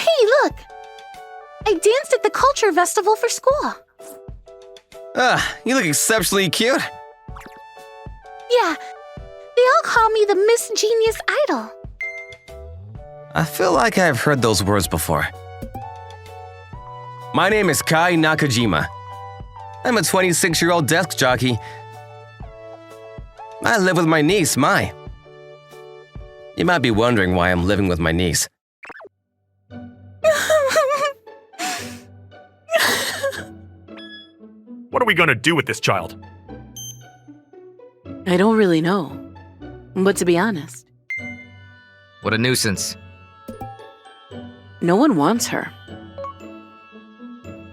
Hey, look! I danced at the culture festival for school. You look exceptionally cute. Yeah, they all call me the Miss Genius Idol. I feel like I've heard those words before. My name is Kai Nakajima. I'm a 26-year-old desk jockey. I live with my niece, Mai. You might be wondering why I'm living with my niece. What are we gonna do with this child? I don't really know. But to be honest, What a nuisance. no one wants her.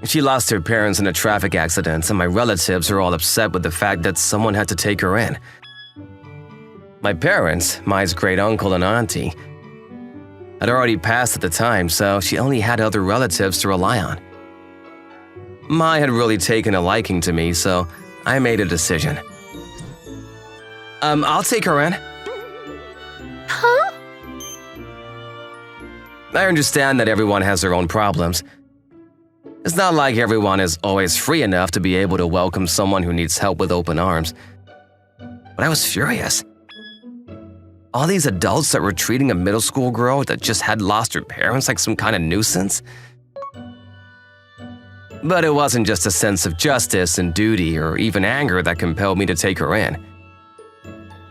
She lost her parents in a traffic accident, and my relatives are all upset with the fact that someone had to take her in. My parents, Mai's great uncle and auntie, had already passed at the time, so she only had other relatives to rely on. Mai had really taken a liking to me, so I made a decision. I'll take her in. Huh? I understand that everyone has their own problems. It's not like everyone is always free enough to be able to welcome someone who needs help with open arms. But I was furious. All these adults that were treating a middle school girl that just had lost her parents like some kind of nuisance. But it wasn't just a sense of justice and duty or even anger that compelled me to take her in.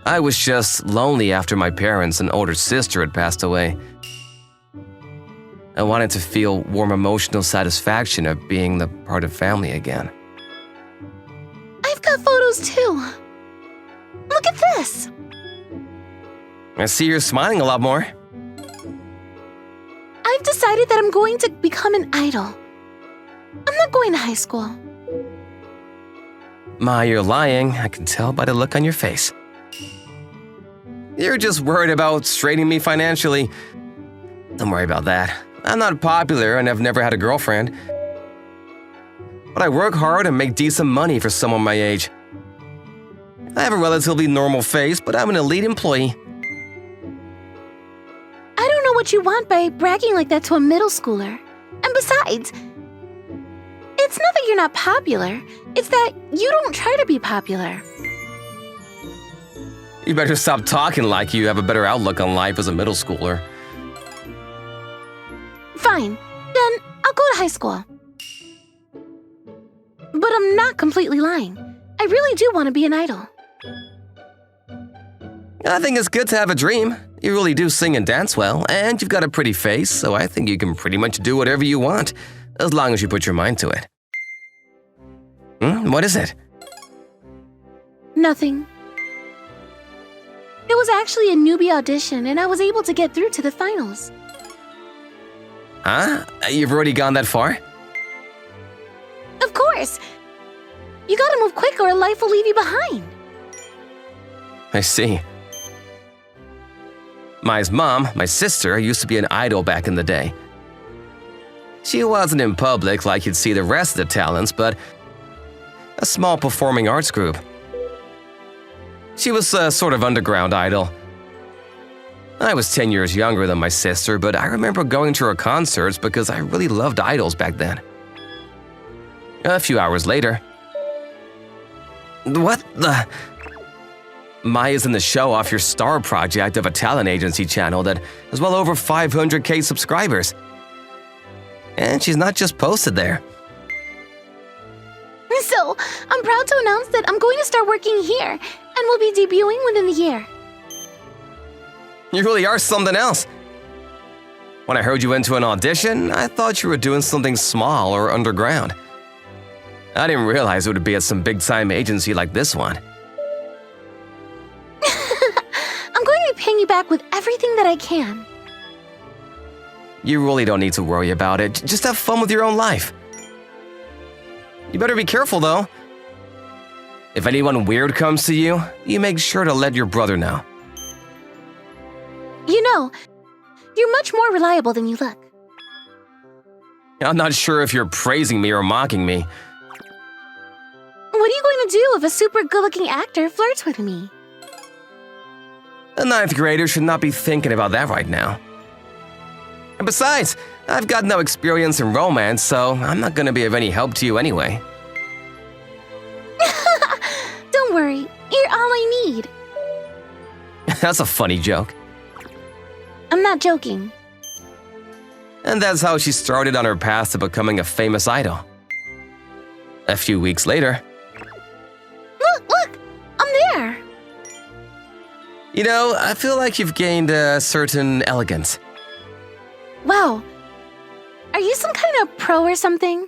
I was just lonely after my parents and older sister had passed away. I wanted to feel warm emotional satisfaction of being the part of family again. I've got photos too. Look at this. I see you're smiling a lot more. I've decided that I'm going to become an idol. I'm not going to high school. Ma, you're lying. I can tell by the look on your face. You're just worried about straightening me financially. Don't worry about that. I'm not popular and I've never had a girlfriend. But I work hard and make decent money for someone my age. I have a relatively normal face, but I'm an elite employee. I don't know what you want by bragging like that to a middle schooler. And besides, it's not that you're not popular. It's that you don't try to be popular. You better stop talking like you have a better outlook on life as a middle schooler. Fine, then I'll go to high school. But I'm not completely lying. I really do want to be an idol. I think it's good to have a dream. You really do sing and dance well, and you've got a pretty face, so I think you can pretty much do whatever you want, as long as you put your mind to it. What is it? Nothing. It was actually a newbie audition, and I was able to get through to the finals. Huh? You've already gone that far? Of course! You gotta move quick or life will leave you behind. I see. Mai's mom, my sister, used to be an idol back in the day. She wasn't in public like you'd see the rest of the talents, but a small performing arts group. She was a sort of underground idol. I was 10 years younger than my sister, but I remember going to her concerts because I really loved idols back then. A few hours later… What the… Maya's in the Show Off Your Star project of a talent agency channel that has well over 500K subscribers. And she's not just posted there. So, I'm proud to announce that I'm going to start working here, and will be debuting within the year. You really are something else. When I heard you into an audition, I thought you were doing something small or underground. I didn't realize it would be at some big-time agency like this one. I'm going to be paying you back with everything that I can. You really don't need to worry about it. Just have fun with your own life. You better be careful, though. If anyone weird comes to you, you make sure to let your brother know. You know, you're much more reliable than you look. I'm not sure if you're praising me or mocking me. What are you going to do if a super good-looking actor flirts with me? A 9th grader should not be thinking about that right now. And besides, I've got no experience in romance, so I'm not gonna be of any help to you anyway. Don't worry, you're all I need. That's a funny joke. I'm not joking. And that's how she started on her path to becoming a famous idol. A few weeks later, Look! I'm there! you know, I feel like you've gained a certain elegance. Wow. Are you some kind of pro or something?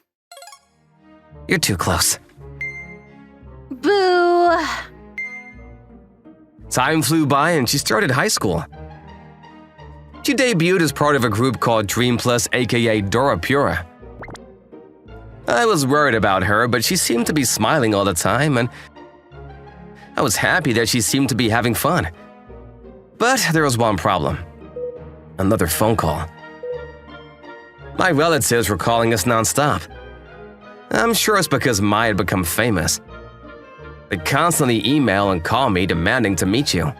You're too close. Boo! Time flew by and she started high school. She debuted as part of a group called Dream Plus, aka Dora Pura. I was worried about her, but she seemed to be smiling all the time, and I was happy that she seemed to be having fun. But there was one problem. Another phone call. My relatives were calling us nonstop. I'm sure it's because Mai had become famous. They constantly email and call me demanding to meet you.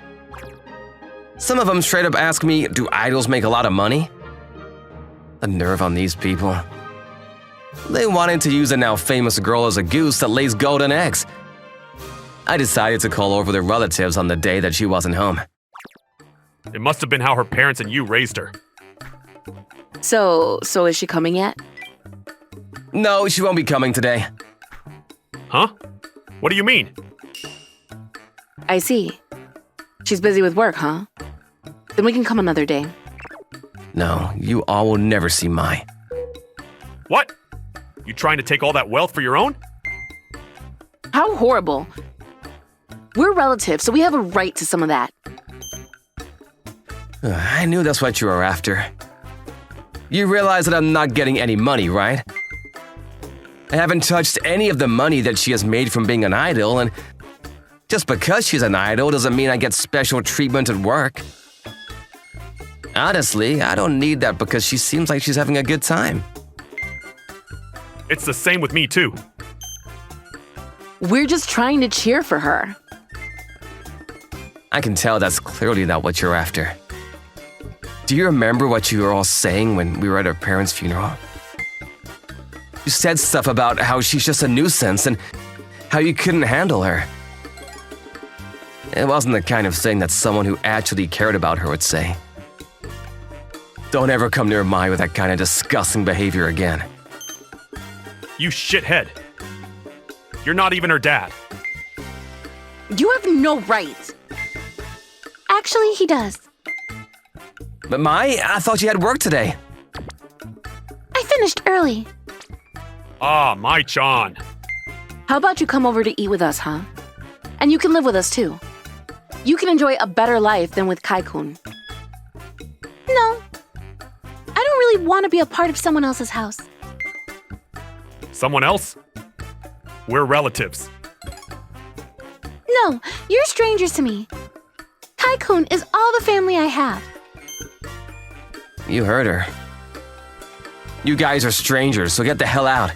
Some of them straight up ask me, do idols make a lot of money? The nerve on these people. They wanted to use a now famous girl as a goose that lays golden eggs. I decided to call over their relatives on the day that she wasn't home. It must have been how her parents and you raised her. So is she coming yet? No, she won't be coming today. Huh? What do you mean? I see. She's busy with work, huh? Then we can come another day. No, you all will never see Mai. What? You trying to take all that wealth for your own? How horrible. We're relatives, so we have a right to some of that. I knew that's what you were after. You realize that I'm not getting any money, right? I haven't touched any of the money that she has made from being an idol, and just because she's an idol doesn't mean I get special treatment at work. Honestly, I don't need that because she seems like she's having a good time. It's the same with me too. We're just trying to cheer for her. I can tell that's clearly not what you're after. Do you remember what you were all saying when we were at her parents' funeral? You said stuff about how she's just a nuisance and how you couldn't handle her. It wasn't the kind of thing that someone who actually cared about her would say. Don't ever come near Mai with that kind of disgusting behavior again. You shithead. You're not even her dad. You have no right. Actually, he does. But Mai, I thought you had work today. I finished early. Ah, Mai Chan. How about you come over to eat with us, huh? And you can live with us too. You can enjoy a better life than with Kai-kun. No. I don't really want to be a part of someone else's house. Someone else? We're relatives. No, you're strangers to me. Kai-kun is all the family I have. You heard her. You guys are strangers, so get the hell out.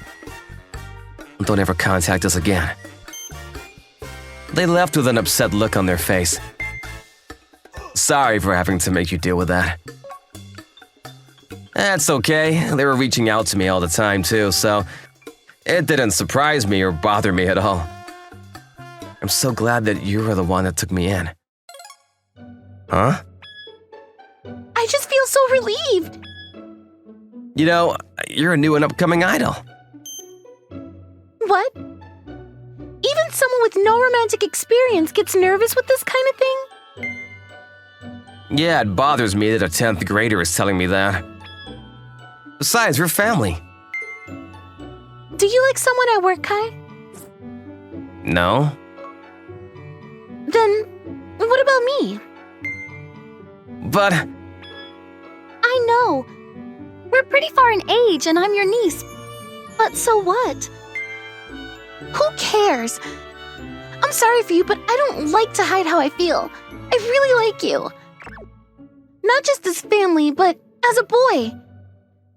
Don't ever contact us again. They left with an upset look on their face. Sorry for having to make you deal with that. That's okay. They were reaching out to me all the time too, so it didn't surprise me or bother me at all. I'm so glad that you were the one that took me in. Huh? I just feel so relieved. You know, you're a new and upcoming idol. What? Even someone with no romantic experience gets nervous with this kind of thing? Yeah, it bothers me that a 10th grader is telling me that. Besides, we're family. Do you like someone at work, Kai? No? Then, what about me? But I know. We're pretty far in age and I'm your niece. But so what? Who cares? I'm sorry for you, but I don't like to hide how I feel. I really like you. Not just as family, but as a boy.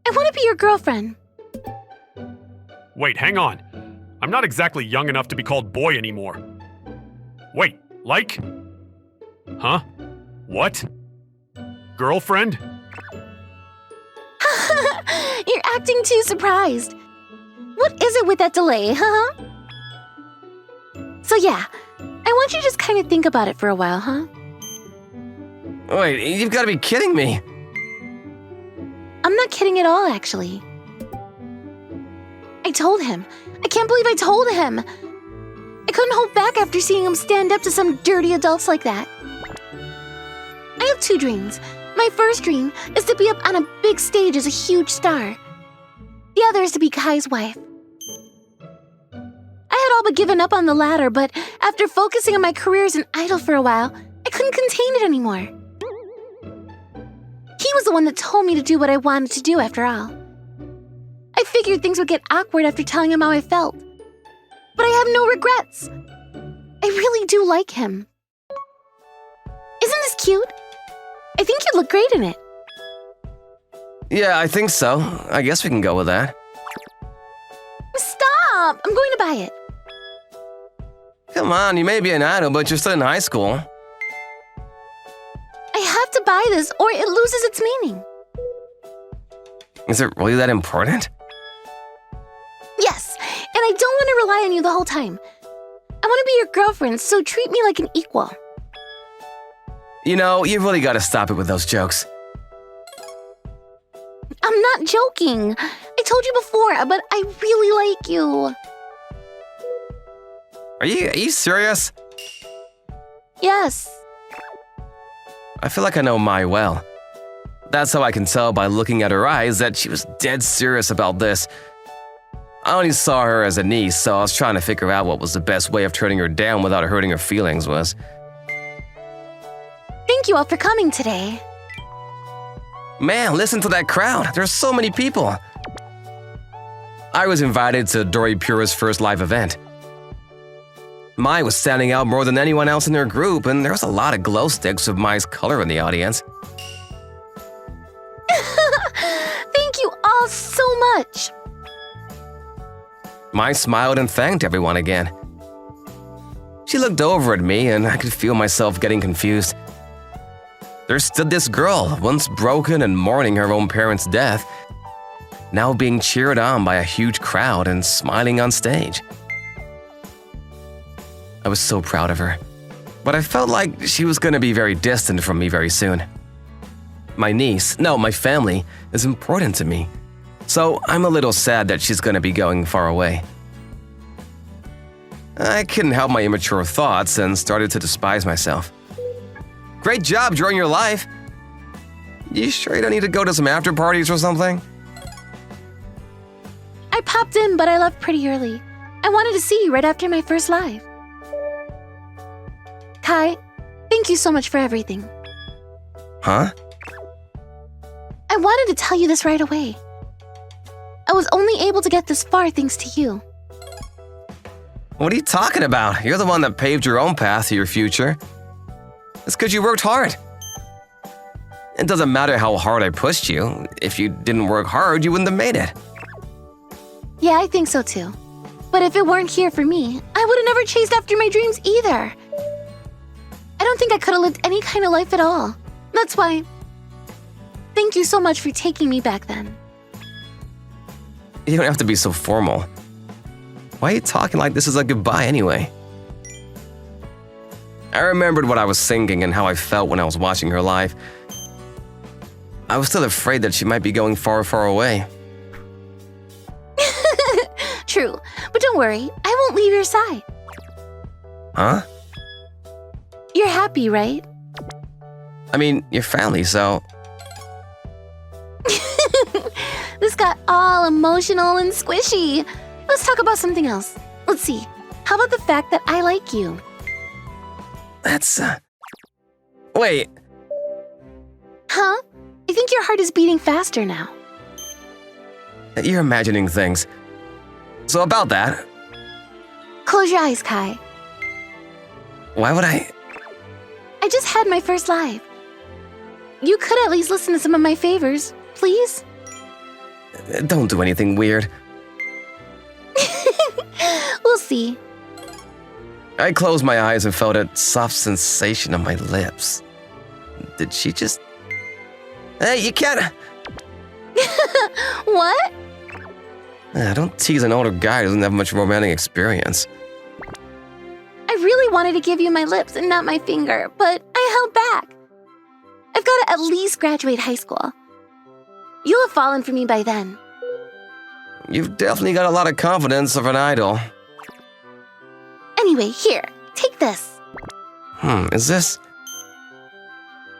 I want to be your girlfriend. Wait, hang on. I'm not exactly young enough to be called boy anymore. Wait, like? Huh? What? Girlfriend? You're acting too surprised. What is it with that delay, huh? So yeah, I want you to just kind of think about it for a while, huh? Wait, you've got to be kidding me. I'm not kidding at all, actually. I told him. I can't believe I told him. I couldn't hold back after seeing him stand up to some dirty adults like that. I have 2 dreams. My first dream is to be up on a big stage as a huge star. The other is to be Kai's wife. I had all but given up on the latter, but after focusing on my career as an idol for a while, I couldn't contain it anymore. He was the one that told me to do what I wanted to do after all. I figured things would get awkward after telling him how I felt. But I have no regrets. I really do like him. Isn't this cute? I think you'd look great in it. Yeah, I think so. I guess we can go with that. Stop! I'm going to buy it. Come on, you may be an idol, but you're still in high school. I have to buy this or it loses its meaning. Is it really that important? Yes, and I don't want to rely on you the whole time. I want to be your girlfriend, so treat me like an equal. You know, you've really got to stop it with those jokes. I'm not joking. I told you before, but I really like you. Are you serious? Yes. I feel like I know Mai well. That's how I can tell by looking at her eyes that she was dead serious about this. I only saw her as a niece, so I was trying to figure out what was the best way of turning her down without hurting her feelings was. Thank you all for coming today. Man, listen to that crowd. There's so many people. I was invited to Dori Pura's first live event. Mai was standing out more than anyone else in their group, and there was a lot of glow sticks of Mai's color in the audience. Thank you all so much. Mai smiled and thanked everyone again. She looked over at me, and I could feel myself getting confused. There stood this girl, once broken and mourning her own parents' death, now being cheered on by a huge crowd and smiling on stage. I was so proud of her, but I felt like she was going to be very distant from me very soon. My family, is important to me, so I'm a little sad that she's going to be going far away. I couldn't help my immature thoughts and started to despise myself. Great job during your life. You sure you don't need to go to some after parties or something? I popped in, but I left pretty early. I wanted to see you right after my first live. Kai, thank you so much for everything. Huh? I wanted to tell you this right away. I was only able to get this far thanks to you. What are you talking about? You're the one that paved your own path to your future. It's because you worked hard. It doesn't matter how hard I pushed you. If you didn't work hard, you wouldn't have made it. Yeah, I think so too. But if it weren't here for me, I would have never chased after my dreams either. I don't think I could have lived any kind of life at all. That's why. Thank you so much for taking me back then. You don't have to be so formal. Why are you talking like this is a goodbye anyway? I remembered what I was thinking and how I felt when I was watching her live. I was still afraid that she might be going far, far away. True, but don't worry, I won't leave your side. Huh? You're happy, right? I mean, your family, so... This got all emotional and squishy. Let's talk about something else. Let's see. How about the fact that I like you? That's, Wait, Huh? I think your heart is beating faster now. you're imagining things. So about that, Close your eyes, Kai. why would I... I just had my first live. You could at least listen to some of my favors, please? Don't do anything weird. We'll see. I closed my eyes and felt a soft sensation on my lips. Did she just... Hey, you can't... What? Don't tease an older guy who doesn't have much romantic experience. I really wanted to give you my lips and not my finger, but I held back. I've got to at least graduate high school. You'll have fallen for me by then. You've definitely got a lot of confidence of an idol. Anyway, here, take this. Is this?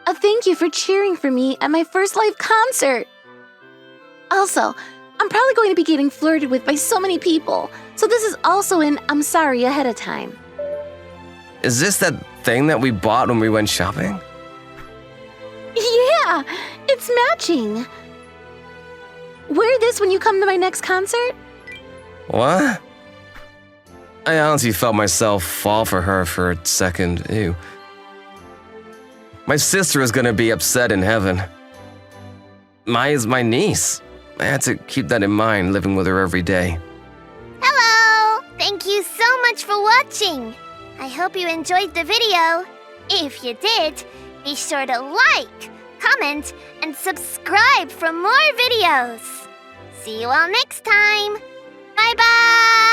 A thank you for cheering for me at my first live concert. Also, I'm probably going to be getting flirted with by so many people, so this is also an I'm sorry ahead of time. Is this that thing that we bought when we went shopping? Yeah, it's matching. Wear this when you come to my next concert? What? I honestly felt myself fall for her for a second. Ew. My sister is gonna be upset in heaven. Mai is my niece. I had to keep that in mind living with her every day. Hello! Thank you so much for watching. I hope you enjoyed the video. If you did, be sure to like, comment, and subscribe for more videos. See you all next time. Bye-bye!